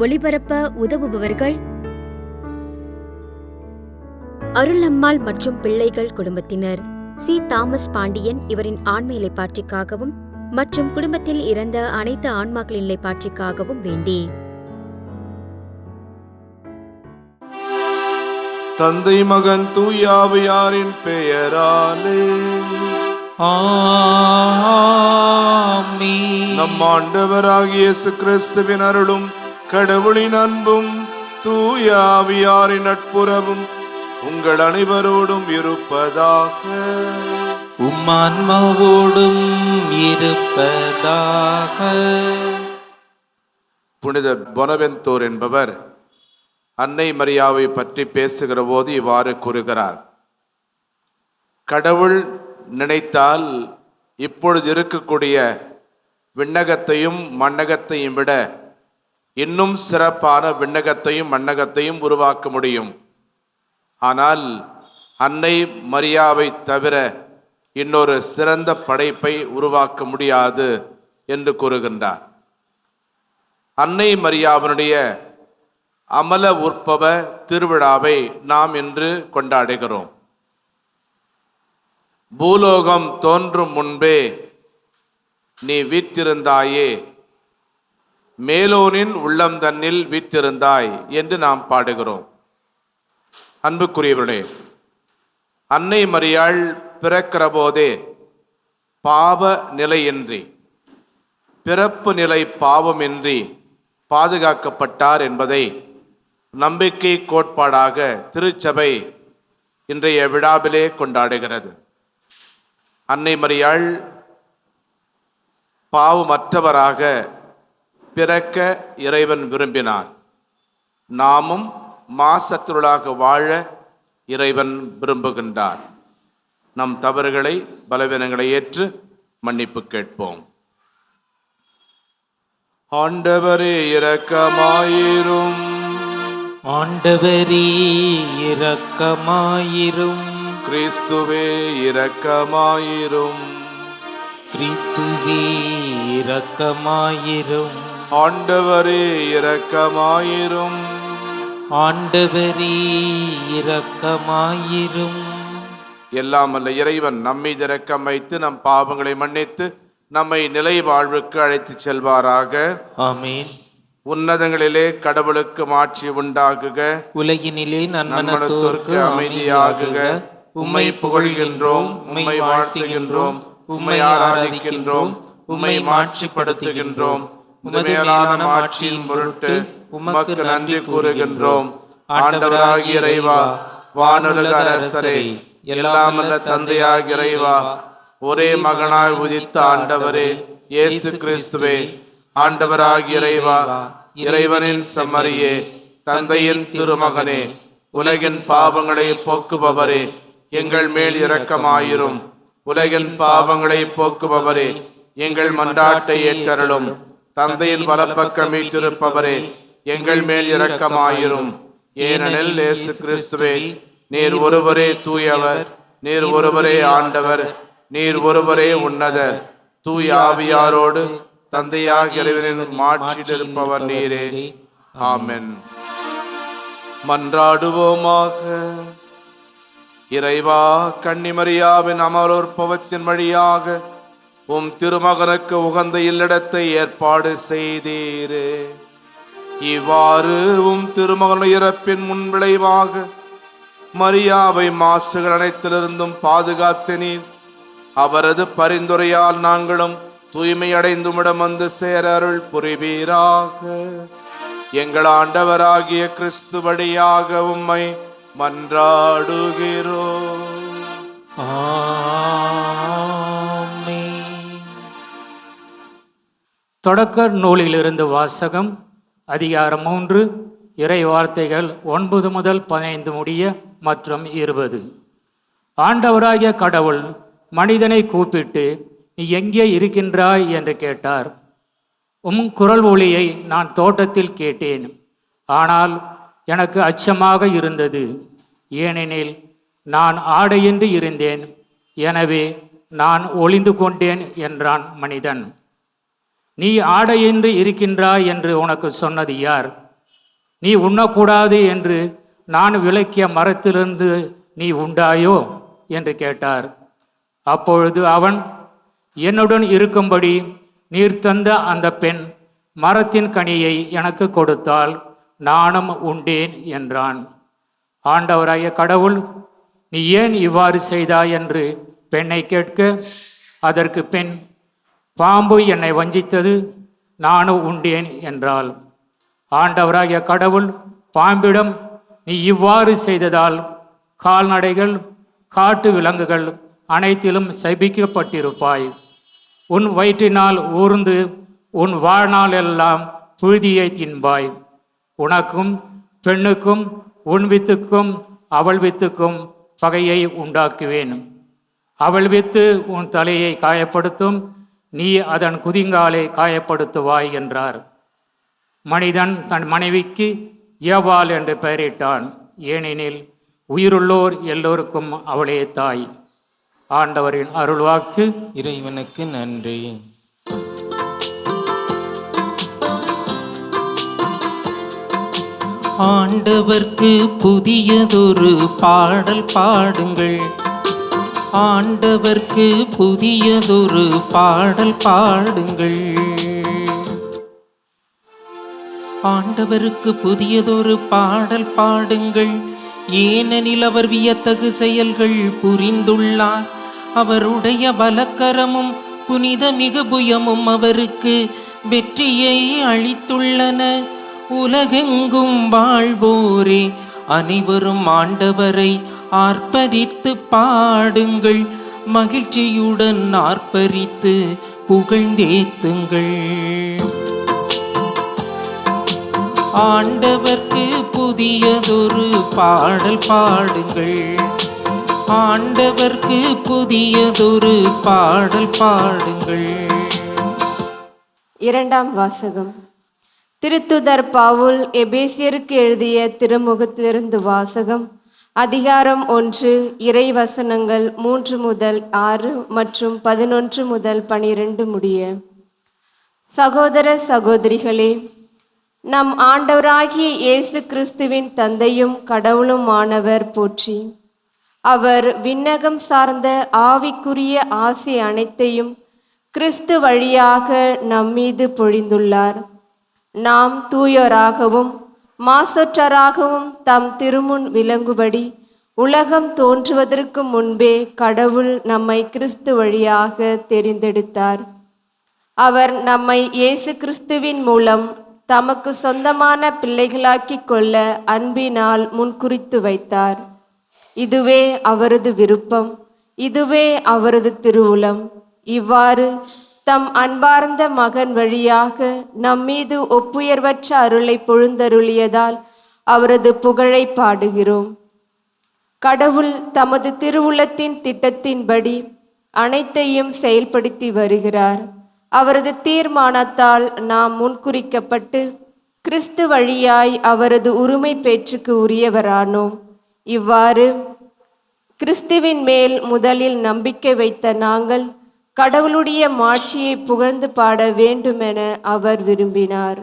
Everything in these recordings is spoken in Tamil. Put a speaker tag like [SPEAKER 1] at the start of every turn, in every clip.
[SPEAKER 1] ஒளிபரப்ப உதவுபவர்கள் அருளம்மாள் மற்றும் பிள்ளைகள் குடும்பத்தினர். சி. தாமஸ் பாண்டியன் இவரின் ஆன்ம இலைப்பாற்றிக்காகவும் மற்றும் குடும்பத்தில் இறந்த அனைத்து ஆன்மாக்களின் இலைப்பாற்றிக்காகவும் வேண்டி.
[SPEAKER 2] தந்தை மகன் தூயாவியாரின் பெயராலே
[SPEAKER 3] ஆமென்.
[SPEAKER 2] நம் ஆண்டவராகிய இயேசு கிறிஸ்துவின் அருளும் கடவுளின் அன்பும் தூயாவியாரின் நட்புறவும் உங்கள் அனைவரோடும் இருப்பதாக.
[SPEAKER 3] உம்மான்மாவோடும் இருப்பதாக.
[SPEAKER 2] புனித பொனவென்தோர் என்பவர் அன்னை மரியாவை பற்றி பேசுகிற போது இவ்வாறு கூறுகிறார்: கடவுள் நினைத்தால் இப்பொழுது இருக்கக்கூடிய விண்ணகத்தையும் மண்ணகத்தையும் விட இன்னும் சிறப்பான விண்ணகத்தையும் மண்ணகத்தையும் உருவாக்க முடியும். ஆனால் அன்னை மரியாவை தவிர இன்னொரு சிறந்த படைப்பை உருவாக்க முடியாது என்று கூறுகின்றார். அன்னை மரியாவினுடைய அமல உற்பவ திருவிழாவை நாம் இன்று கொண்டாடுகிறோம். பூலோகம் தோன்றும் முன்பே நீ வீற்றிருந்தாயே, மேலோனின் உள்ளம் தன்னில் வீற்றிருந்தாய் என்று நாம் பாடுகிறோம். அன்புக்குரியவர்களே, அன்னை மரியாள் பிறக்கிற போதே பாவ நிலையின்றி, பிறப்பு நிலை பாவமின்றி பாதுகாக்கப்பட்டார் என்பதை நம்பிக்கை கோட்பாடாக திருச்சபை இன்றைய விழாவிலே கொண்டாடுகிறது. அன்னை மரியாள் பாவமற்றவராக பிறக்க இறைவன் விரும்பினார். நாமும் மாசற்றவர்களாக வாழ இறைவன் விரும்புகின்றார். நம் தவறுகளை பலவீனங்களை ஏற்று மன்னிப்பு கேட்போம். ஆண்டவரே இரக்கமாயிரும்.
[SPEAKER 3] ஆண்டவரே இரக்கமாயிரும்.
[SPEAKER 2] கிறிஸ்துவே இரக்கமாயிரும்.
[SPEAKER 3] கிறிஸ்துவே இரக்கமாயிரும்.
[SPEAKER 2] ஆண்டவரே இரக்கமாயிரும்.
[SPEAKER 3] ஆண்டவரே இரக்கமாயிரும்.
[SPEAKER 2] எல்லாம் அல்ல இறைவன் நம்மீது இரக்கம் வைத்து நம் பாவங்களை மன்னித்து நம்மை நிலை வாழ்வுக்கு அழைத்து செல்வாராக.
[SPEAKER 3] ஆமென்.
[SPEAKER 2] உன்னதங்களிலே கடவுளுக்கு மாட்சி உண்டாகுக.
[SPEAKER 3] உலகினிலே
[SPEAKER 2] நன்மனத்தோர்க்கு அமைதியாகுக. உம்மை புகழ்கின்றோம், உம்மை வாழ்த்துகின்றோம், உம்மை ஆராதிக்கின்றோம், உம்மை மாட்சிப்படுத்துகின்றோம். மேலான மாட்சியின் பொருட்டு உமக்கு நன்றி கூறுகின்றோம். ஆண்டவராகிய இறைவா, வானுலக அரசரே, எல்லாம் அல்ல தந்தையாகிய இறைவா, ஒரே மகனாய் உதித்த ஆண்டவரே இயேசு கிறிஸ்துவே, ஆண்டவராகிய இறைவா, இறைவனின் செம்மறியே, தந்தையின் திருமகனே, உலகின் பாவங்களை போக்குபவரே, எங்கள் மேல் இரக்கமாயிரும். உலகின் பாவங்களை போக்குபவரே, எங்கள் மன்றாட்டை ஏற்றருளும். தந்தையின் வலப்பக்கம் வீற்றிருப்பவரே, எங்கள் மேல் இரக்கமாயிரும். ஏனெனில் இயேசு கிறிஸ்துவே, நீர் ஒருவரே தூயவர், நீர் ஒருவரே ஆண்டவர், நீர் ஒருவரே உன்னதர். தூய ஆவியாரோடு தந்தையாகிய இறைவனின் மாட்சியிலிருப்பவர் நீரே. ஆமென். மன்றாடுவோமாக. இறைவா, கன்னிமரியாவின் அமலோற்பவத்தின் வழியாக உம் திருமகனுக்கு உகந்த இல்லடத்தை ஏற்பாடு செய்தீரே. இவ்வாறு உம் திருமகன் இறப்பின் முன்விளைவாக மரியாவை மாசுகள் அனைத்திலிருந்தும் பாதுகாத்தினீர். அவரது பரிந்துரையால் நாங்களும் தூய்மை அடைந்துமிடம் வந்து சேர அருள் புரிவீராக. எங்கள் ஆண்டவராகிய கிறிஸ்து வழியாக உம்மை மன்றாடுகிறோம்.
[SPEAKER 4] தொடக்க நூலிலிருந்து வாசகம். அதிகாரம் 3, இறை வார்த்தைகள் 9 முதல் 15 முடிய மற்றும் 20. ஆண்டவராகிய கடவுள் மனிதனை கூப்பிட்டு, நீ எங்கே இருக்கின்றாய் என்று கேட்டார். உம் குரல் ஒலியை நான் தோட்டத்தில் கேட்டேன், ஆனால் எனக்கு அச்சமாக இருந்தது, ஏனெனில் நான் ஆடையின்றி இருந்தேன், எனவே நான் ஒளிந்து கொண்டேன் என்றான் மனிதன். நீ ஆடையின்றி இருக்கின்றாய் என்று உனக்கு சொன்னது யார்? நீ உண்ணக்கூடாது என்று நான் விலக்கிய மரத்திலிருந்து நீ உண்டாயோ என்று கேட்டார். அப்பொழுது அவன், என்னுடன் இருக்கும்படி நீர் தந்த அந்த பெண் மரத்தின் கனியை எனக்கு கொடுத்தால் நானும் உண்டேன் என்றான். ஆண்டவராகிய கடவுள், நீ ஏன் இவ்வாறு செய்தாய் என்று பெண்ணை கேட்க, அதற்கு பெண், பாம்பு என்னை வஞ்சித்தது, நானும் உண்டேன் என்றாள். ஆண்டவராகிய கடவுள் பாம்பிடம், நீ இவ்வாறு செய்ததால் கால்நடைகள், காட்டு விலங்குகள் அனைத்திலும் சபிக்கப்பட்டிருப்பாய். உன் வயிற்றினால் ஊர்ந்து உன் வாழ்நாள் எல்லாம் புழுதியை தின்பாய். உனக்கும் பெண்ணுக்கும் உன் வித்துக்கும் அவள் வித்துக்கும் பகையை உண்டாக்குவேன். அவள் வித்து உன் தலையை காயப்படுத்தும், நீ அதன் குதிங்காலை காயப்படுத்துவாய் என்றார். மனிதன் தன் மனைவிக்கு ஏவாள் என்று பெயரிட்டான். ஏனெனில் உயிருள்ளோர் எல்லோருக்கும் அவளே தாய். ஆண்டவரின் அருள்வாக்கு.
[SPEAKER 3] இறைவனுக்கு நன்றி. ஆண்டவர்க்கு புதியதொரு பாடல் பாடுங்கள். ஆண்டவர்க்கு புதியதொரு பாடல் பாடுங்கள். ஆண்டவருக்கு புதியதொரு பாடல் பாடுங்கள். ஏனெனில் அவர் வியத்தகு செயல்கள் புரிந்துள்ளார். அவருடைய பலக்கரமும் புனித மிகுபுயமும் அவருக்கு வெற்றியை அளித்துள்ளன. உலகெங்கும் வாழ்வோரே அனைவரும் ஆண்டவரை ஆர்ப்பரித்து பாடுங்கள். மகிழ்ச்சியுடன் ஆர்ப்பரித்து புகழ்ந்தேத்துங்கள். ஆண்டவர்க்கு புதியதொரு பாடல் பாடுங்கள். ஆண்டவர்க்கு புதியதொரு பாடல் பாடுங்கள்.
[SPEAKER 5] இரண்டாம் வாசகம். திருத்துதர் பவுல் எபேசியருக்கு எழுதிய திருமுகத்திலிருந்து வாசகம். அதிகாரம் 1, இறை வசனங்கள் 3 முதல் 6 மற்றும் 11 முதல் 12 முடிய. சகோதர சகோதரிகளே, நம் ஆண்டவராகிய இயேசு கிறிஸ்துவின் தந்தையும் கடவுளுமானவர் போற்றி. அவர் விண்ணகம் சார்ந்த ஆவிக்குரிய ஆசி அனைத்தையும் கிறிஸ்து வழியாக நம்மீது பொழிந்துள்ளார். நாம் தூயோராகவும் மாசற்றராகவும் தம் திருமுன் விளங்குபடி உலகம் தோன்றுவதற்கு முன்பே கடவுள் நம்மை கிறிஸ்து வழியாக தெரிந்தெடுத்தார். அவர் நம்மை இயேசு கிறிஸ்துவின் மூலம் தமக்கு சொந்தமான பிள்ளைகளாக்கிக் கொள்ள அன்பினால் முன்குறித்து வைத்தார். இதுவே அவரது விருப்பம், இதுவே அவரது திருவுளம். இவ்வாறு தம் அன்பார்ந்த மகன் வழியாக நம்மீது ஒப்புயர்வற்ற அருளை பொழுந்தருளியதால் அவரது புகழை பாடுகிறோம். கடவுள் தமது திருவுளத்தின் திட்டத்தின்படி அனைத்தையும் செயல்படுத்தி வருகிறார். அவரது தீர்மானத்தால் நாம் முன்குறிக்கப்பட்டு கிறிஸ்து வழியாய் அவரது உரிமை பேச்சுக்கு உரியவரானோம். இவ்வாறு கிறிஸ்துவின் மேல் முதலில் நம்பிக்கை வைத்த நாங்கள் கடவுளுடைய மாட்சியை புகழ்ந்து பாட வேண்டுமென அவர் விரும்பினார்.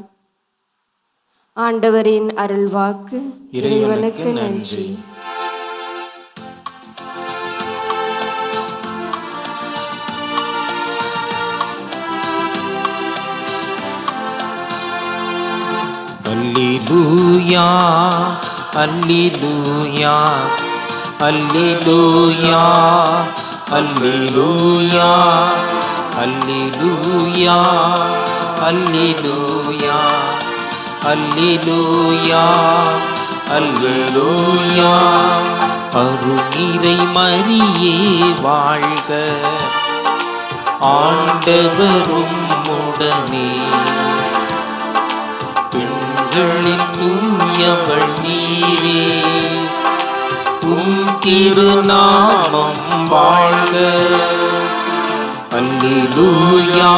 [SPEAKER 5] ஆண்டவரின் அருள்வாக்கு. இறைவனுக்கு நன்றி.
[SPEAKER 3] அல்லேலூயா, அல்லேலூயா, அல்லேலூயா, அல்லேலூயா, அல்லேலூயா, அல்லேலூயா, அல்லேலூயா, அல்லேலூயா. அருள்நிறை மரியே வாழ்க, ஆண்டவரும் உடனே, பெண்களின் தூயவள் நீரே, உம் திருநாமம் வாழ்க. அல்லேலூயா,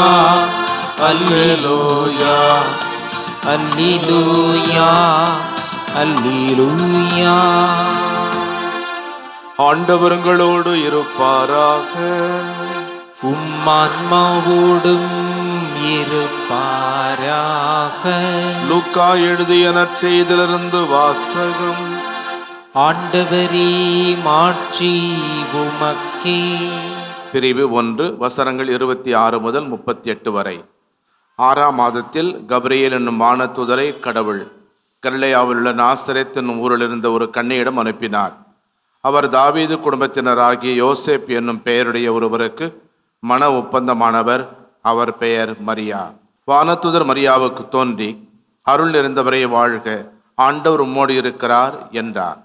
[SPEAKER 3] அல்லேலூயா, அல்லேலூயா, அல்லேலூயா.
[SPEAKER 2] ஆண்டவர்களோடு இருப்பாராக.
[SPEAKER 3] உம் ஆன்மாவோடும் இருப்பாராக.
[SPEAKER 2] லூக்கா எழுதிய நற்செய்தியிலிருந்து வாசகம்.
[SPEAKER 3] ஆண்டவரே மாட்சி உமக்கே.
[SPEAKER 2] பிரிவு 1 வசனங்கள் 26 முதல் 38 வரை. 6ஆம் மாதத்தில் கபிரியேல் என்னும் வானதூதரை கடவுள் கலிலேயாவில் உள்ள நாசரேத் என்னும் ஊரில் இருந்த ஒரு கன்னியிடம் அனுப்பினார். அவர் தாவீது குடும்பத்தினராகிய யோசேப் என்னும் பெயருடைய ஒருவருக்கு மன ஒப்பந்தமானவர். அவர் பெயர் மரியா. வானதூதர் மரியாவுக்கு தோன்றி, அருள் நிறைந்தவரே வாழ்க, ஆண்டவர் உம்மோடு இருக்கிறார் என்றார்.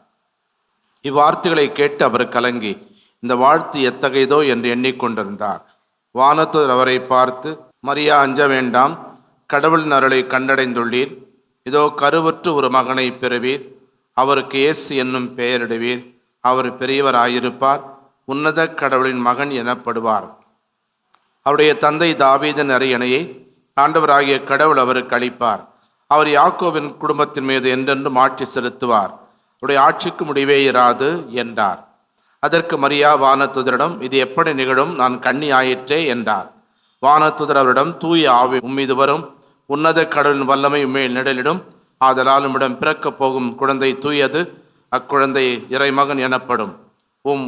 [SPEAKER 2] இவ்வார்த்தைகளை கேட்டு அவர் கலங்கி, இந்த வாழ்த்து எத்தகையதோ என்று எண்ணிக்கொண்டிருந்தார். வானதூதர் அவரை பார்த்து, மரியா, அஞ்ச வேண்டாம், கடவுளின் அருளை கண்டடைந்துள்ளீர். இதோ கருவுற்று ஒரு மகனை பெறுவீர். அவருக்கு இயேசு என்னும் பெயரிடுவீர். அவர் பெரியவராயிருப்பார், உன்னத கடவுளின் மகன் எனப்படுவார். அவருடைய தந்தை தாவீதின் அரியணையை ஆண்டவராகிய கடவுள் அவருக்கு அளிப்பார். அவர் யாக்கோபின் குடும்பத்தின் மீது என்றென்றும் ஆட்சி செலுத்துவார். அவருடைய ஆட்சிக்கு முடிவே இராது என்றார். அதற்கு மரியா வானதூதரிடம், இது எப்படி நிகழும்? நான் கன்னி ஆயிற்றே என்றார். வானதூதர் அவரிடம், தூய ஆவி உம்மீது வரும், உன்னத கடவுளின் வல்லமை உண்மையில் நிழலிடும். ஆதலால் உம்மிடம் பிறக்கப் போகும் குழந்தை தூயது, அக்குழந்தை இறைமகன் எனப்படும்.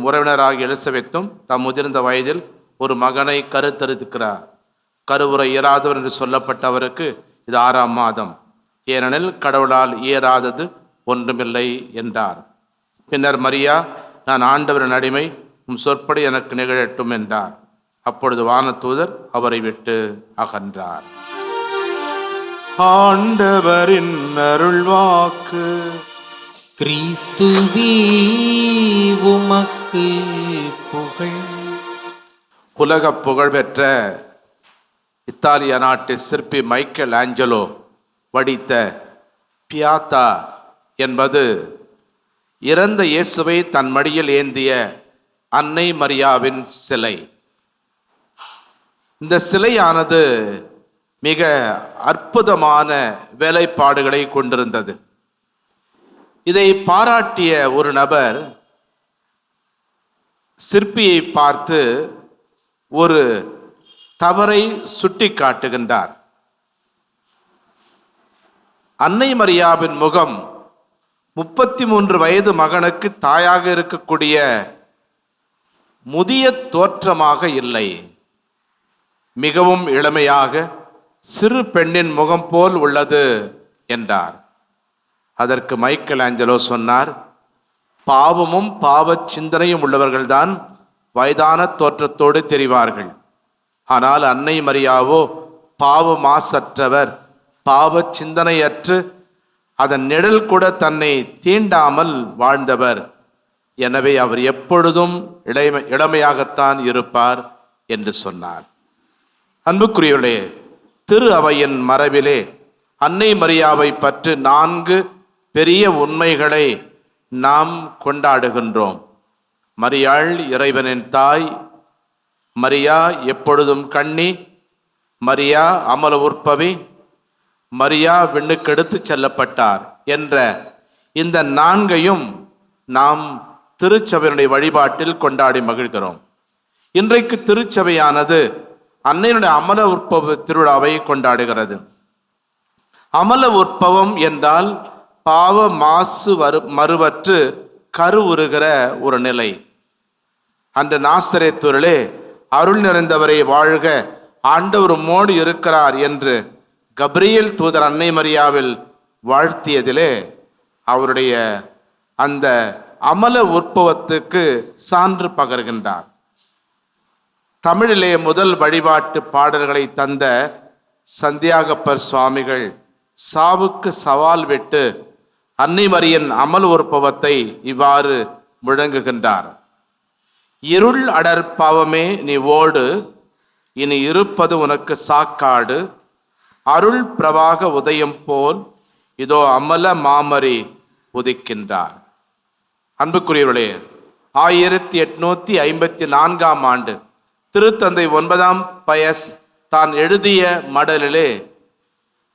[SPEAKER 2] உறவினராகிய எலிசபெத்தும் தம் முதிர்ந்த வயதில் ஒரு மகனை கருத்தரித்திருக்கிறார். கருவுரை இயலாதவர் என்று சொல்லப்பட்டவருக்கு இது 6ஆம் மாதம், ஏனெனில் கடவுளால் இயலாதது ஒன்றுமில்லை என்றார். பின்னர் மரியா, நான் ஆண்டவரின் அடிமை, சொற்படி எனக்கு நிகழட்டும் என்றார். அப்பொழுது வானதூதர் அவரை விட்டு அகன்றார். ஆண்டவரின் அருள்வாக்கு.
[SPEAKER 3] கிறிஸ்துவே உமக்கு புகழ்.
[SPEAKER 2] உலக புகழ்பெற்ற இத்தாலிய நாட்டு சிற்பி மைக்கேல் ஆஞ்சலோ வடித்த பியாத்தா என்பது இறந்த இயேசுவை தன் மடியில் ஏந்திய அன்னை மரியாவின் சிலை. இந்த சிலையானது மிக அற்புதமான வேலைப்பாடுகளை கொண்டிருந்தது. இதை பாராட்டிய ஒரு நபர் சிற்பியை பார்த்து ஒரு தவறை சுட்டி காட்டுகின்றார். அன்னை மரியாவின் முகம் 33 வயது மகனுக்கு தாயாக இருக்கக்கூடிய முதிய தோற்றமாக இல்லை, மிகவும் இளமையாக சிறு பெண்ணின் முகம் போல் உள்ளது என்றார். அதற்கு மைக்கேல் ஆஞ்சலோ சொன்னார், பாவமும் பாவ சிந்தனையும் உள்ளவர்கள்தான் வயதான தோற்றத்தோடு தெரிவார்கள். ஆனால் அன்னை மரியாவோ பாவ மாசற்றவர், பாவ சிந்தனையற்று அதன் நிழல் கூட தன்னை தீண்டாமல் வாழ்ந்தவர். எனவே அவர் எப்பொழுதும் இளமையாகத்தான் இருப்பார் என்று சொன்னார். அன்புக்குரியவர்களே, திரு அவையின் மரபிலே அன்னை மரியாவை பற்றி 4 பெரிய உண்மைகளை நாம் கொண்டாடுகின்றோம். மரியாள் இறைவனின் தாய், மரியா எப்பொழுதும் கன்னி, மரியா அமல உற்பவி, மரியா விண்ணுக்கெடுத்து செல்லப்பட்டார் என்ற இந்த 4ஐயும் நாம் திருச்சபையினுடைய வழிபாட்டில் கொண்டாடி மகிழ்கிறோம். இன்றைக்கு திருச்சபையானது அன்னையினுடைய அமல உற்பவ திருவிழாவை கொண்டாடுகிறது. அமல உற்பவம் என்றால் பாவ மாசு மறுவற்று கருவுறுகிற ஒரு நிலை. அன்று நாசரேத்தூரிலே அருள் நிறைந்தவரை வாழ்க, ஆண்டவர் உம்மோடு இருக்கிறார் என்று கபிரியேல் தூதர் அன்னை மரியாவில் வாழ்த்தியதிலே அவருடைய அந்த அமல உற்பவத்துக்கு சான்று பகர்கின்றார். தமிழிலே முதல் வழிபாட்டு பாடல்களை தந்த சந்தியாகப்பர் சுவாமிகள் சாவுக்கு சவால் விட்டு அன்னை மரியின் அமல் உற்பவத்தை இவ்வாறு முழங்குகின்றார். இருள் அடர் பாவமே நீ ஓடு, இனி இருப்பது உனக்கு சாக்காடு, அருள் பிரவாக உதயம் போல் இதோ அமல மாமரி உதிக்கின்றார். அன்புக்குரியவர்களே, 1854ஆம் ஆண்டு திருத்தந்தை 9ஆம் பயஸ் தான் எழுதிய மடலிலே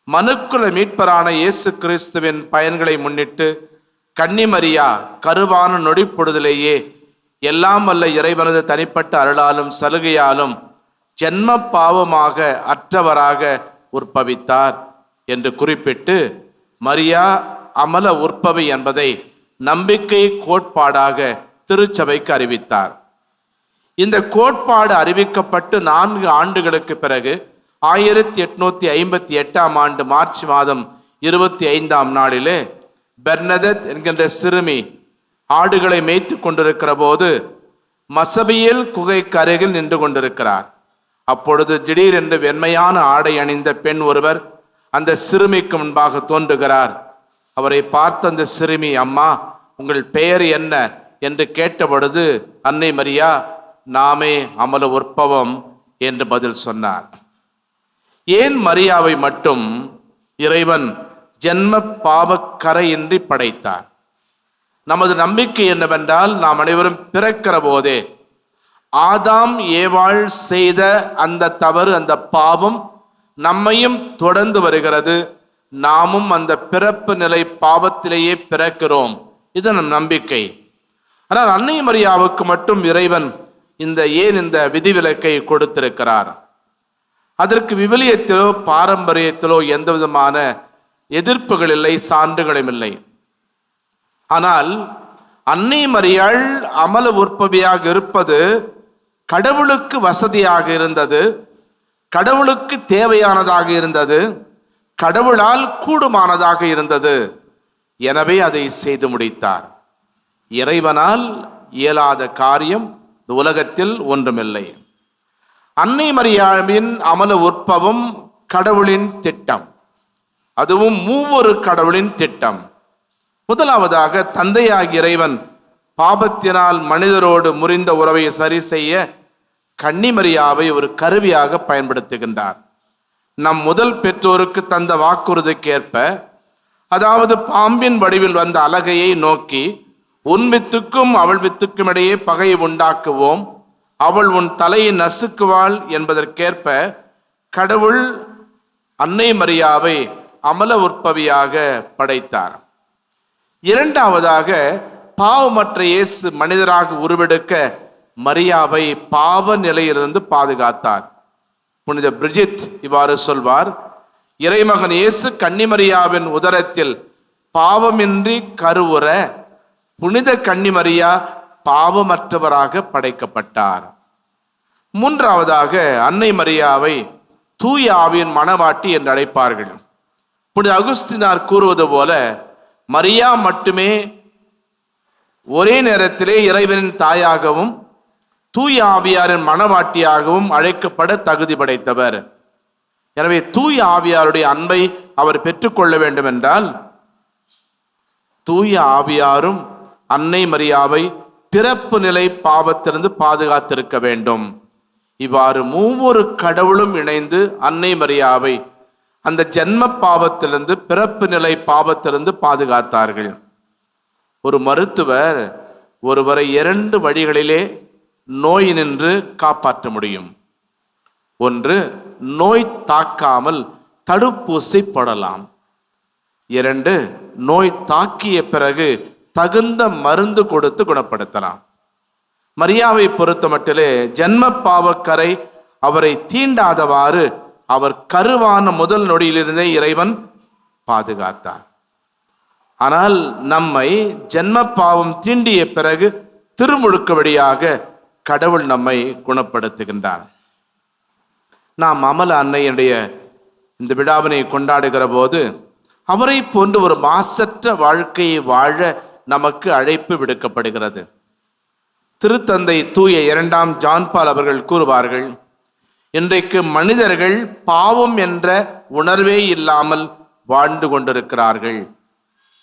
[SPEAKER 2] மனுக்குல மீட்பரான இயேசு கிறிஸ்துவின் பயன்களை முன்னிட்டு கன்னிமரியா கருவான நொடிப்பொழுதிலேயே எல்லாம் வல்ல இறைவனது தனிப்பட்ட அருளாலும் சலுகையாலும் ஜென்ம பாவமாக அற்றவராக உற்பவித்தார் என்று குறிப்பிட்டு மரியா அமல உற்பவி என்பதை நம்பிக்கை கோட்பாடாக திருச்சபைக்கு அறிவித்தார். இந்த கோட்பாடு அறிவிக்கப்பட்டு 4 ஆண்டுகளுக்கு பிறகு 1858 ஆண்டு மார்ச் மாதம் 25ஆம் நாளிலே பெர்னதெத் என்கின்ற சிறுமி ஆடுகளை மேய்த்து கொண்டிருக்கிற போது மசபியல் குகைக்கு அருகில் நின்று கொண்டிருக்கிறார். அப்பொழுது திடீரென்று வெண்மையான ஆடை அணிந்த பெண் ஒருவர் அந்த சிறுமிக்கு முன்பாக தோன்றுகிறார். அவரை பார்த்த அந்த சிறுமி, அம்மா, உங்கள் பெயர் என்ன என்று கேட்டபொழுது அன்னை மரியா, நாமே அமல உற்பவம் என்று பதில் சொன்னார். ஏன் மரியாவை மட்டும் இறைவன் ஜென்ம பாவக்கரையின்றி படைத்தார்? நமது நம்பிக்கை என்னவென்றால், நாம் அனைவரும் பிறக்கிற போதே ஆதாம் ஏவாள் செய்த அந்த தவறு, அந்த பாவம் நம்மையும் தொடர்ந்து வருகிறது. நாமும் அந்த பிறப்பு நிலை பாவத்திலேயே பிறக்கிறோம். இது நம் நம்பிக்கை. ஆனால் அன்னை மரியாவுக்கு மட்டும் இறைவன் இந்த விதிவிலக்கை கொடுத்திருக்கிறார்? அதற்கு விவிலியத்திலோ பாரம்பரியத்திலோ எந்த விதமான எதிர்ப்புகள் இல்லை, சான்றுகளும் இல்லை. ஆனால் அன்னை மரியாள் அமல உற்பவியாக இருப்பது கடவுளுக்கு வசதியாக இருந்தது, கடவுளுக்கு தேவையானதாக இருந்தது, கடவுளால் கூடுமானதாக இருந்தது. எனவே அதை செய்து முடித்தார். இறைவனால் இயலாத காரியம் இந்த உலகத்தில் ஒன்றுமில்லை. அன்னை மரியாவின் அமல உற்பவம் கடவுளின் திட்டம், அதுவும் 3 கடவுளின் திட்டம். முதலாவதாக, தந்தையாகிய இறைவன் பாபத்தினால் மனிதரோடு முறிந்த உறவை சரி செய்ய கன்னிமரியாவை ஒரு கருவியாக பயன்படுத்துகின்றார். நம் முதல் பெற்றோருக்கு தந்த வாக்குறுதிக்கேற்ப, அதாவது பாம்பின் வடிவில் வந்த அலகையை நோக்கி, உன் வித்துக்கும் அவள் வித்துக்கும் இடையே பகையை உண்டாக்குவோம், அவள் உன் தலையை நசுக்குவாள் என்பதற்கேற்ப கடவுள் அன்னை மரியாவை அமல உற்பவியாக படைத்தார். இரண்டாவதாக, பாவமற்ற இயேசு மனிதராக உருவெடுக்க மரியாவை பாவ நிலையிலிருந்து பாதுகாத்தார். புனித பிரிஜித் இவ்வாறு சொல்வார், இறைமகன் இயேசு கன்னிமரியாவின் உதரத்தில் பாவமின்றி கருவுற புனித கன்னிமரியா பாவமற்றவராக படைக்கப்பட்டார். மூன்றாவதாக, அன்னை மரியாவை தூய ஆவியின் மணவாட்டி என்று அழைப்பார்கள். புனித அகுஸ்தினார் கூறுவது போல, மரியா மட்டுமே ஒரே நேரத்திலே இறைவனின் தாயாகவும் தூய ஆவியாரின் மணவாட்டியாகவும் அழைக்கப்பட தகுதி படைத்தவர். எனவே தூய ஆவியாருடைய அன்பை அவர் பெற்றுக்கொள்ள வேண்டும் என்றால், தூய ஆவியாரும் அன்னை மரியாவை பிறப்பு நிலை பாவத்திலிருந்து பாதுகாத்திருக்க வேண்டும். இவ்வாறு 3 கடவுளும் இணைந்து அன்னை மரியாவை அந்த ஜென்ம பாவத்திலிருந்து, பிறப்பு நிலை பாவத்திலிருந்து பாதுகாத்தார்கள். ஒரு மருத்துவர் ஒருவரை 2 வழிகளிலே நோய் நின்று காப்பாற்ற முடியும். ஒன்று, நோய் தாக்காமல் தடுப்பூசி போடலாம். 2, நோய் தாக்கிய பிறகு தகுந்த மருந்து கொடுத்து குணப்படுத்தலாம். மரியாவை பொறுத்த மட்டிலே ஜென்ம பாவக்கரை அவரை தீண்டாதவாறு அவர் கருவான முதல் நொடியிலிருந்தே இறைவன் பாதுகாத்தார். ஆனால் நம்மை ஜென்ம பாவம் தீண்டிய பிறகு திருமுழுக்கு வழியாக கடவுள் நம்மை குணப்படுத்துகின்றார். நாம் அமல அன்னையுடைய இந்த விழாவினை கொண்டாடுகிற போது அவரை போன்று ஒரு மாசற்ற வாழ்க்கையை வாழ நமக்கு அழைப்பு விடுக்கப்படுகிறது. திருத்தந்தை தூய 2ஆம் ஜான் பால் அவர்கள் கூறுவார்கள், இன்றைக்கு மனிதர்கள் பாவம் என்ற உணர்வே இல்லாமல் வாழ்ந்து கொண்டிருக்கிறார்கள்.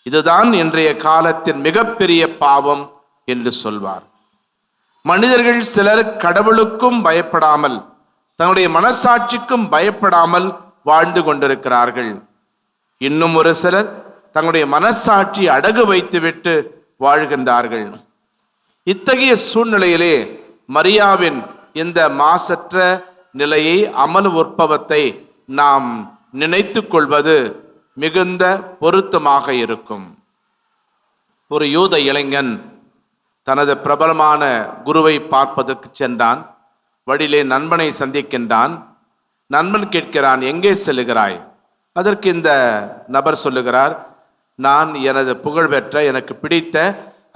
[SPEAKER 2] இதுதான் இன்றைய காலத்தின் மிகப்பெரிய பாவம் என்று சொல்வார். மனிதர்கள் சிலர் கடவுளுக்கும் பயப்படாமல், தன்னுடைய மனசாட்சிக்கும் பயப்படாமல் வாழ்ந்து கொண்டிருக்கிறார்கள். இன்னும் ஒரு சிலர் தங்களுடைய மனசாட்சி அடகு வைத்துவிட்டு வாழ்கின்றார்கள். இத்தகைய சூழ்நிலையிலே மரியாவின் இந்த மாசற்ற நிலையை, அமல உற்பவத்தை நாம் நினைத்து கொள்வது மிகுந்த பொருத்தமாக இருக்கும். ஒரு யூத இளைஞன் தனது பிரபலமான குருவை பார்ப்பதற்கு சென்றான். வழியிலே நண்பனை சந்திக்கின்றான். நண்பன் கேட்கிறான், எங்கே செல்லுகிறாய்? அதற்கு இந்த நபர் சொல்லுகிறார், நான் எனது புகழ்பெற்ற எனக்கு பிடித்த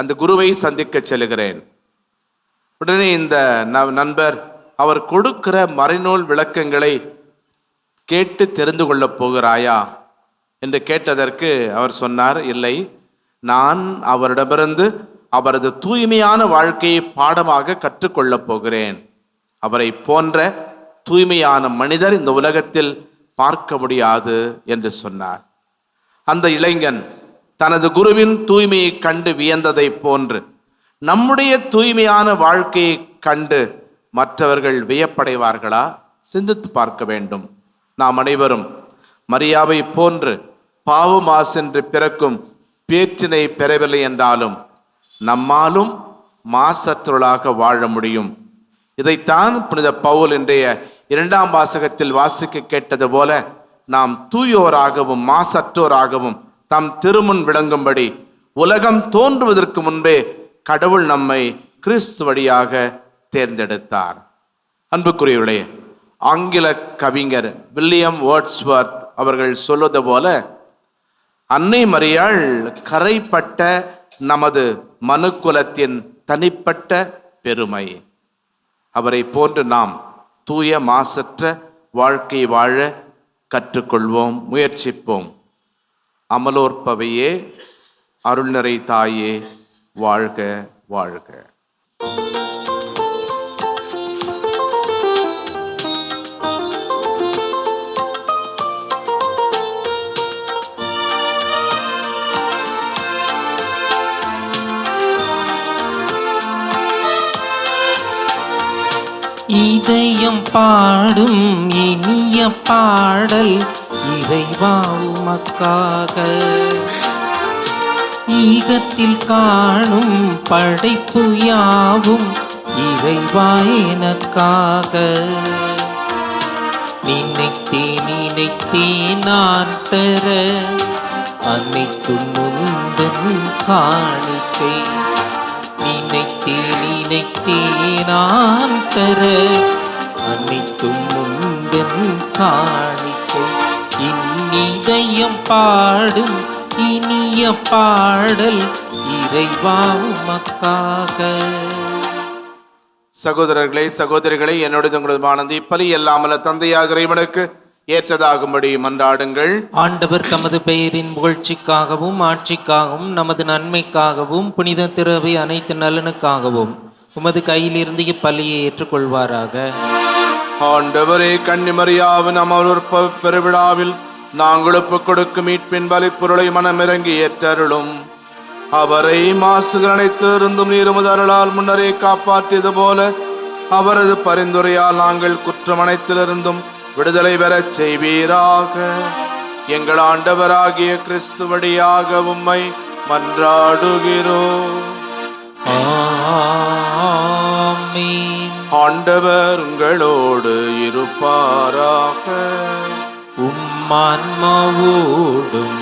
[SPEAKER 2] அந்த குருவை சந்திக்க செல்லுகிறேன். உடனே இந்த நண்பர் அவர் கொடுக்கிற மறைநூல் விளக்கங்களை கேட்டு தெரிந்து கொள்ளப் போகிறாயா என்று கேட்டதற்கு அவர் சொன்னார், இல்லை, நான் அவரிடமிருந்து அவரது தூய்மையான வாழ்க்கையை பாடமாக கற்றுக்கொள்ளப் போகிறேன். அவரை போன்ற தூய்மையான மனிதர் இந்த உலகத்தில் பார்க்க முடியாது என்று சொன்னார். அந்த இளைஞன் தனது குருவின் தூய்மையை கண்டு வியந்ததை போன்று நம்முடைய தூய்மையான வாழ்க்கையை கண்டு மற்றவர்கள் வியப்படைவார்களா? சிந்தித்து பார்க்க வேண்டும். நாம் அனைவரும் மரியாவை போன்று பாவமாசென்று பிறக்கும் பேற்றினை பெறவில்லை என்றாலும் நம்மாலும் மாசற்றவர்களாக வாழ முடியும். இதைத்தான் புனித பவுல் இன்றைய 2ஆம் வாசகத்தில் வாசிக்க கேட்டது போல நாம் தூயோராகவும் மாசற்றோராகவும் தம் திருமுன் விளங்கும்படி உலகம் தோன்றுவதற்கு முன்பே கடவுள் நம்மை கிறிஸ்து வழியாக தேர்ந்தெடுத்தார். அன்புக்குரியவர்களே, ஆங்கில கவிஞர் வில்லியம் வேர்ட்ஸ்வர்த் அவர்கள் சொல்வது போல, அன்னை மரியாள் கரைப்பட்ட நமது மனுக்குலத்தின் தனிப்பட்ட பெருமை. அவரை போன்று நாம் தூய மாசற்ற வாழ்க்கை வாழ கற்றுக்கொள்வோம், முயற்சிப்போம். அமலோற்பவையே, அருள்நிறை தாயே, வாழ்க வாழ்க.
[SPEAKER 3] இதயம் பாடும் இனிய பாடல் இறைவா உமக்காக, ஈகத்தில் காணும் படைப்பு யாவும் இறைவா எனக்காக. நினைத்தேன் நான் தர அனைத்தும் முந்தன் காணிக்கை. நினைத்தேன் நான் தர அனைத்தும் முந்தன் காணிக்கை. இதயம் பாடும் இனிய பாடல் இறைவா உமக்காக.
[SPEAKER 2] சகோதரர்களே, சகோதரிகளை, என்னுடைய உங்களது ஆனந்தி பலி எல்லாமல்ல தந்தையாக இறைவனுக்கு ஏற்றதாகும்படி மன்றாடுங்கள்.
[SPEAKER 3] ஆண்டவர் தமது பெயரின் புகழ்ச்சிக்காகவும் ஆட்சிக்காகவும் நமது நன்மைக்காகவும் புனித திரவை அனைத்து நலனுக்காகவும் உமது கையிலிருந்து இப்பலியை ஏற்றுக்கொள்வாராக.
[SPEAKER 2] ஆண்டவரே, கன்னிமரியாவின் அமர்வுற்ப பெருவிழாவில் நாங்கள் ஒப்புக் கொடுக்கும் மீட்பின் பலிப்பொருளை மனமிறங்கி ஏற்றருளும். அவரை மாசுகள் அனைத்து இருந்தும் நீருமது அருளால் முன்னரே காப்பாற்றியது போல அவரது பரிந்துரையால் நாங்கள் குற்றம் அனைத்திலிருந்தும் விடுதலை பெறச் செய்வீராக. எங்கள் ஆண்டவராகிய கிறிஸ்து வழியாக உம்மை மன்றாடுகிறோம்.
[SPEAKER 3] ஆமென்.
[SPEAKER 2] ஆண்டவர் உங்களோடு இருப்பாராக.
[SPEAKER 3] உம்மான்மாவோடும்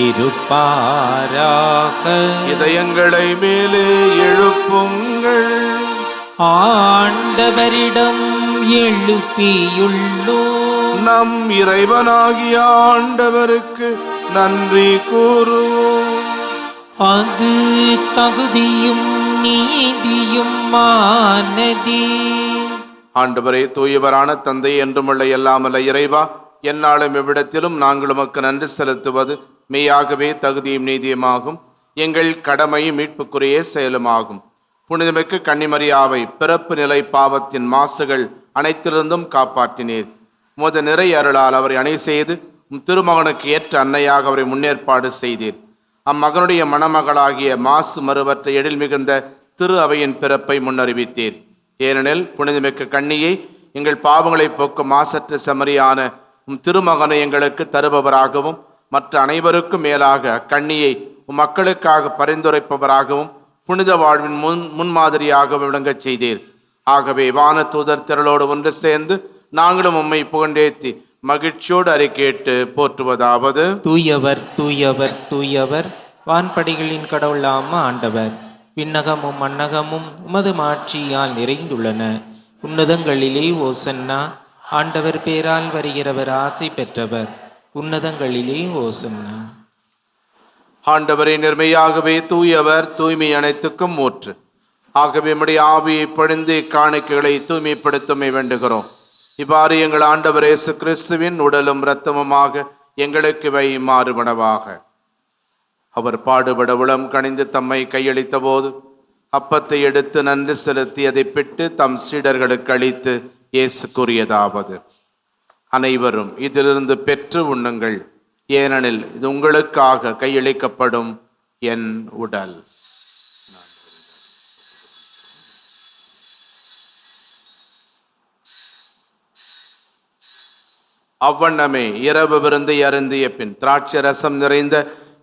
[SPEAKER 3] இருப்பாராக.
[SPEAKER 2] இதயங்களை மேலே எழுப்புங்கள்.
[SPEAKER 3] ஆண்டவரிடம் எழுப்பியுள்ளோம்.
[SPEAKER 2] நம் இறைவனாகிய ஆண்டவருக்கு நன்றி கூறுவோம்.
[SPEAKER 3] அது தகுதியும் நீதியும் மானதே.
[SPEAKER 2] ஆண்டவரே, தூயவரான தந்தை என்றுமுள்ள எல்லாமல்ல இறைவா, எந்நாளும் எவ்விடத்திலும் நாங்கள் உமக்கு நன்றி செலுத்துவது மெய்யாகவே தகுதியும் நீதியுமாகும். எங்கள் கடமையும் மீட்புக்குரிய செயலுமாகும். புனிதமிக்க கன்னிமரியாவை பிறப்பு நிலை பாவத்தின் மாசுகள் அனைத்திலிருந்தும் காப்பாற்றினீர். உமது நிறை அருளால் அவரை அணை செய்து திருமகனுக்கு ஏற்ற அன்னையாக அவரை முன்னேற்பாடு செய்தீர். அம்மகனுடைய மணமகளாகிய மாசு மறுவற்ற எழில் மிகுந்த திரு அவையின் பிறப்பை முன்னறிவித்தீர். ஏனெனில் புனிதமிக்க கன்னியை எங்கள் பாவங்களை போக்கும் மாசற்ற செம்மறியான திருமகனை எங்களுக்கு தருபவராகவும் மற்ற அனைவருக்கும் மேலாக கன்னியை மக்களுக்காக பரிந்துரைப்பவராகவும் புனித வாழ்வின் முன்மாதிரியாகவும் விளங்கச் செய்தீர். ஆகவே வான தூதர் திரளோடு ஒன்று சேர்ந்து நாங்களும் உம்மை புகழ்ந்தேத்தி மகிழ்ச்சியோடு அறிக்கையிட்டு போற்றுவதாவது:
[SPEAKER 3] தூயவர் தூயவர் தூயவர், வான்படைகளின் கடவுளாம் ஆண்டவர். விண்ணகமும் மன்னகமும் உமது மாட்சியால் நிறைந்துள்ளன. உன்னதங்களிலே ஓசன்னா. ஆண்டவர் பேரால் வருகிறவர் ஆசி பெற்றவர். உன்னதங்களிலே ஓசன்னா.
[SPEAKER 2] ஆண்டவரை நிர்மையாகவே தூயவர், தூய்மை அனைத்துக்கும் ஊற்று. ஆகவே நம்முடைய ஆவியை பொழிந்து காணிக்கைகளை தூய்மைப்படுத்தமை வேண்டுகிறோம். இவ்வாறு எங்கள் ஆண்டவர் இயேசு கிறிஸ்துவின் உடலும் இரத்தமுமாக எங்களுக்கு இவை மாறுபனவாக. அவர் பாடுபட உளம் கனிந்து தம்மை கையளித்த போது அப்பத்தை எடுத்து நன்றி செலுத்தி அதை பிட்டு தம் சீடர்களுக்கு அளித்து இயேசு கூறியதாவது: அனைவரும் இதிலிருந்து பெற்று உண்ணுங்கள், ஏனெனில் இது உங்களுக்காக கையளிக்கப்படும் என் உடல். அவ்வண்ணமே இரவு விருந்தை அருந்திய பின் திராட்சை ரசம் நிறைந்த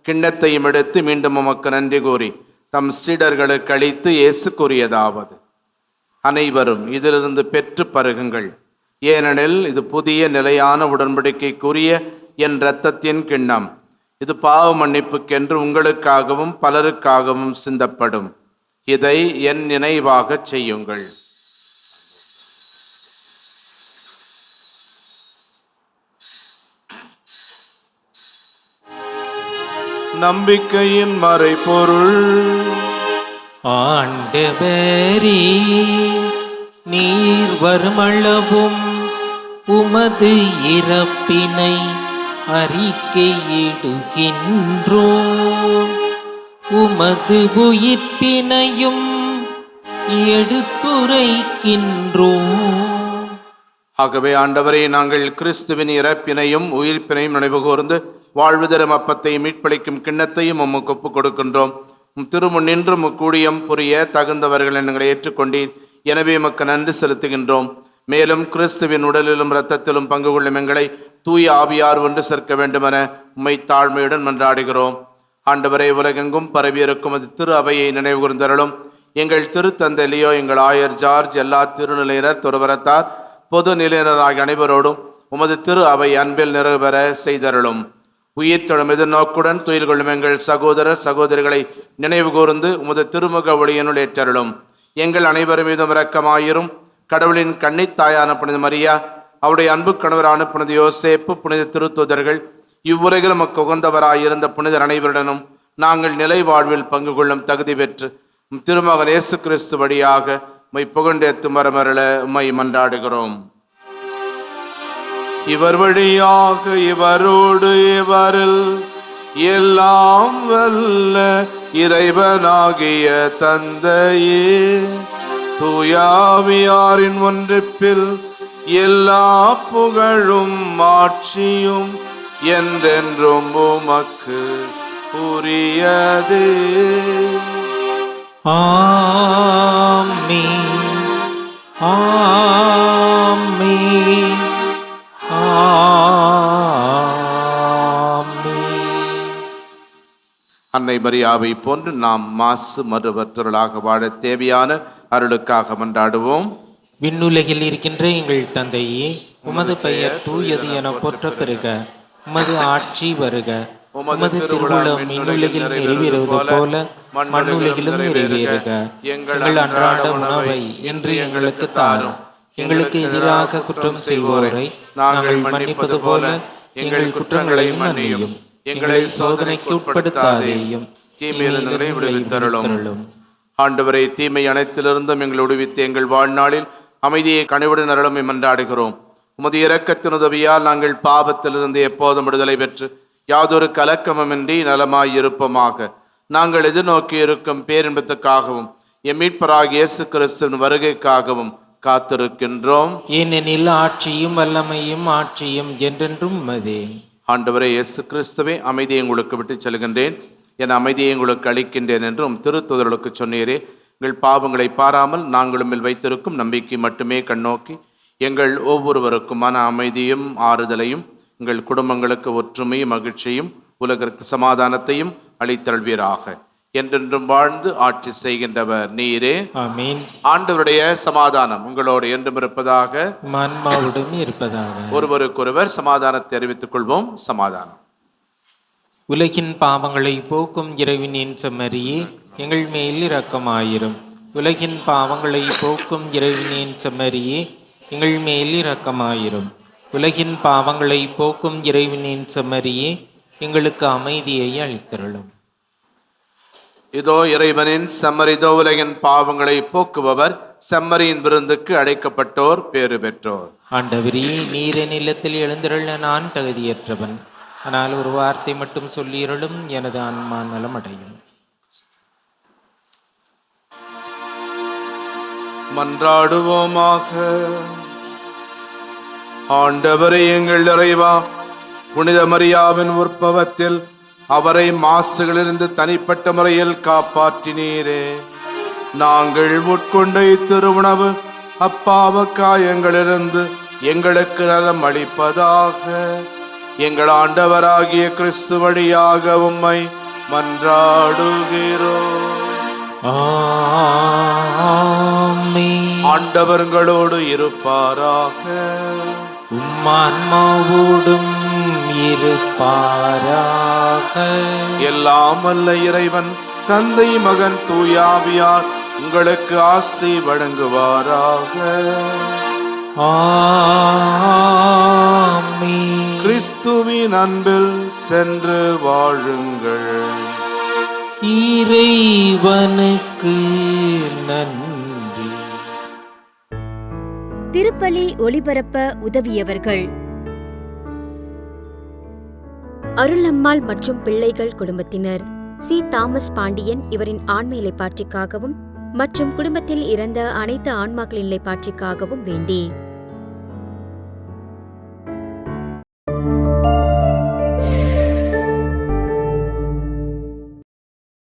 [SPEAKER 2] கிண்ணத்தையும் எடுத்து மீண்டும் உமக்கு நன்றி கூறி தம் சீடர்களுக்கு அளித்து இயேசு கூறியதாவது: அனைவரும் இதிலிருந்து பெற்று பருகுங்கள், ஏனெனில் இது புதிய நிலையான உடன்படிக்கைக்குரிய என் இரத்தத்தின் கிண்ணம். இது பாவ மன்னிப்புக்கென்று உங்களுக்காகவும் பலருக்காகவும் சிந்தப்படும். இதை என் நினைவாக செய்யுங்கள். நம்பிக்கையின் மறைபொருள்.
[SPEAKER 3] ஆண்டவரே, நீர் வருமளவும் உமது இறப்பினை அறிக்கையிடுகின்றோம், உமது உயிர்ப்பினையும் எடுத்துரைக்கின்றோம்.
[SPEAKER 2] ஆகவே ஆண்டவரே, நாங்கள் கிறிஸ்துவின் இறப்பினையும் உயிர்ப்பினையும் நினைவு கூர்ந்து வாழ்வு தரும் அப்பத்தை மீட்பளிக்கும் கிண்ணத்தையும் உமக்கு ஒப்புக் கொடுக்கின்றோம். திருமுன் நின்று கூடியம் புரிய தகுந்தவர்கள் எங்களை ஏற்றுக்கொண்டீர். எனவே உமக்கு நன்றி செலுத்துகின்றோம். மேலும் கிறிஸ்துவின் உடலிலும் இரத்தத்திலும் பங்கு கொள்ளும் எங்களை தூய ஆவியார் ஒன்று சேர்க்க வேண்டுமென உம்மை தாழ்மையுடன் மன்றாடுகிறோம். ஆண்டவரை, உலகெங்கும் பரவியிருக்கும் அது திரு அவையை நினைவு கூர்ந்தருளும். எங்கள் திருத்தந்தை லியோ, எங்கள் ஆயர் ஜார்ஜ், எல்லா திருநிலையினர், துறவரத்தார், பொது நிலையினர் ஆகிய அனைவரோடும் உமது திரு அவை அன்பில் நிறைவேற செய்தருளும். உயிர்த்தொடும் எதிர்நோக்குடன் துயில் கொள்ளும் எங்கள் சகோதரர் சகோதரிகளை நினைவு கூர்ந்து உமது திருமுக ஒளியினுள் ஏற்றருளும். எங்கள் அனைவரும் மீதும் இரக்கமாயிரும். கடவுளின் கன்னித்தாயான புனித மரியா, அவருடைய அன்பு கணவரான புனித யோசேப்பு, புனித திருத்தூதர்கள், இவ்வுலகில் நமக்கு உகந்தவராயிருந்த புனிதர் அனைவருடனும் நாங்கள் நிலை வாழ்வில் பங்கு கொள்ளும் தகுதி பெற்று திருமகன் இயேசு கிறிஸ்து வழியாக உம்மை புகழ்ந்தேத்தும் வரமருள உம்மை மன்றாடுகிறோம். இவர் வழியாக இவரோடு இவரில் எல்லாம் வல்ல இறைவனாகிய தந்தையே, தூயாவியாரின் ஒன்றிப்பில் எல்லா புகழும் ஆட்சியும் என்றென்றும் உமக்கு உரியது.
[SPEAKER 3] ஆமென், ஆமென்,
[SPEAKER 2] அன்னை மரியாவை போன்று நாம் மாசு மறுவற்றவர்களாக வாழ தேவையான அருளுக்காக மன்றாடுவோம்.
[SPEAKER 3] விண்ணுலகில் இருக்கின்ற எங்கள் தந்தையே, உமது பெயர் தூயது என போற்ற பெறுக. உமது ஆட்சி வருக. உமது திருவுளம் விண்ணுலகில் நிறைவேறுவது போல மண்ணுலகிலும் நிறைவேறுக. எங்கள் அன்றாட உணவை இன்று எங்களுக்கு தாரும். எங்களுக்கு எதிராக குற்றம் செய்வோரை நாங்கள் மன்னிப்பது போல எங்கள் குற்றங்களை மன்னியும். எங்களை சோதனைக்கு உட்படுத்தாதேயும், தீமையிலிருந்து விடுவித்தருளும்.
[SPEAKER 2] ஆண்டவரை, தீமை அனைத்திலிருந்தும் எங்களை விடுவித்து எங்கள் வாழ்நாளில் அமைதியை கனிவுடன் அருளுமை மன்றாடுகிறோம். உமது இரக்கத்தின் உதவியால் நாங்கள் பாவத்திலிருந்து எப்போதும் விடுதலை பெற்று யாதொரு கலக்கமுமின்றி நலமாயிருப்போமாக. நாங்கள் எதிர்நோக்கி இருக்கும் பேரின்பத்துக்காகவும் எம் மீட்பராகிய இயேசு கிறிஸ்துவின் வருகைக்காகவும் காத்திருக்கின்றோம்.
[SPEAKER 3] ஏனெனில் ஆட்சியும் வல்லமையும் ஆட்சியும் என்றென்றும் உமதே.
[SPEAKER 2] ஆண்டவரே இயேசு கிறிஸ்துவே, அமைதியை உங்களுக்கு விட்டு செல்கின்றேன், என் அமைதியை உங்களுக்கு அளிக்கின்றேன் என்றும் திருத்தூதர்களுக்கு சொன்னீரே. எங்கள் பாவங்களை பாராமல் நாங்களும் மேல் வைத்திருக்கும் நம்பிக்கை மட்டுமே கண்ணோக்கி எங்கள் ஒவ்வொருவருக்கும் மன அமைதியும் ஆறுதலையும், எங்கள் குடும்பங்களுக்கு ஒற்றுமையும் மகிழ்ச்சியும் உலகிற்கு சமாதானத்தையும் அளித்தல்வீராக. என்றென்றும் வாழ்ந்து ஆட்சி செய்கின்றவர் நீரே.
[SPEAKER 3] ஆமென்.
[SPEAKER 2] ஆண்டவருடைய சமாதானம் உங்களோடு என்றும் இருப்பதாக,
[SPEAKER 3] மன்மாவுடன் இருப்பதாக.
[SPEAKER 2] ஒருவருக்கொருவர் சமாதானத்தை தெரிவித்துக் கொள்வோம். சமாதானம்.
[SPEAKER 3] உலகின் பாவங்களை போக்கும் இறைவனின் செம்மறியே, எங்கள் மேல் இரக்கமாயிரும். உலகின் பாவங்களை போக்கும் இறைவனின் செம்மறியே, எங்கள் மேல் இரக்கமாயிரும். உலகின் பாவங்களை போக்கும் இறைவனின் செம்மறியே, எங்களுக்கு அமைதியை அளித்தருளும்.
[SPEAKER 2] இதோ இறைவனின் செம்மறிதோ, உலகின் பாவங்களை போக்குபவர். செம்மறியின் விருந்துக்கு அழைக்கப்பட்டோர் பேறு பெற்றோர்.
[SPEAKER 3] ஆண்டவரே, நீர் என் இல்லத்தில் எழுந்திருள்ள நான் தகுதியற்றவன். ஆனால் ஒரு வார்த்தை மட்டும் சொல்லியருளும், எனது ஆன்மா நலமடையும்.
[SPEAKER 2] மன்றாடுவோமாக. ஆண்டவரே எங்கள் இறைவா, புனித மரியாவின் உற்பவத்தில் அவரை மாசுகளிலிருந்து தனிப்பட்ட முறையில் காப்பாற்றினீரே. நாங்கள் உட்கொண்ட திருவுணவு அப்பாவ காயங்களிலிருந்து எங்களுக்கு நலம் அளிப்பதாக. எங்கள் ஆண்டவராகிய கிறிஸ்து வழியாக உம்மை மன்றாடுகிறோம்.
[SPEAKER 3] ஆமென்.
[SPEAKER 2] ஆண்டவர்களோடு இருப்பாராக.
[SPEAKER 3] உம்மான்மாவோடும் இருப்பாராக.
[SPEAKER 2] எல்லாம் வல்ல இறைவன் தந்தை, மகன், தூயாவியார் உங்களுக்கு ஆசி வழங்குவாராக.
[SPEAKER 3] ஆமென்.
[SPEAKER 2] கிறிஸ்துவின் அன்பில் சென்று வாழுங்கள்.
[SPEAKER 3] இறைவனுக்கு நன்றி.
[SPEAKER 1] திருப்பலி ஒளிபரப்ப உதவியவர்கள்: அருளம்மாள் மற்றும் பிள்ளைகள் குடும்பத்தினர், சி தாமஸ் பாண்டியன் இவரின் ஆன்ம இலைப்பாற்றிக்காகவும் மற்றும் குடும்பத்தில் இறந்த அனைத்து ஆன்மாக்களின் இலைப்பாற்றிக்காகவும் வேண்டி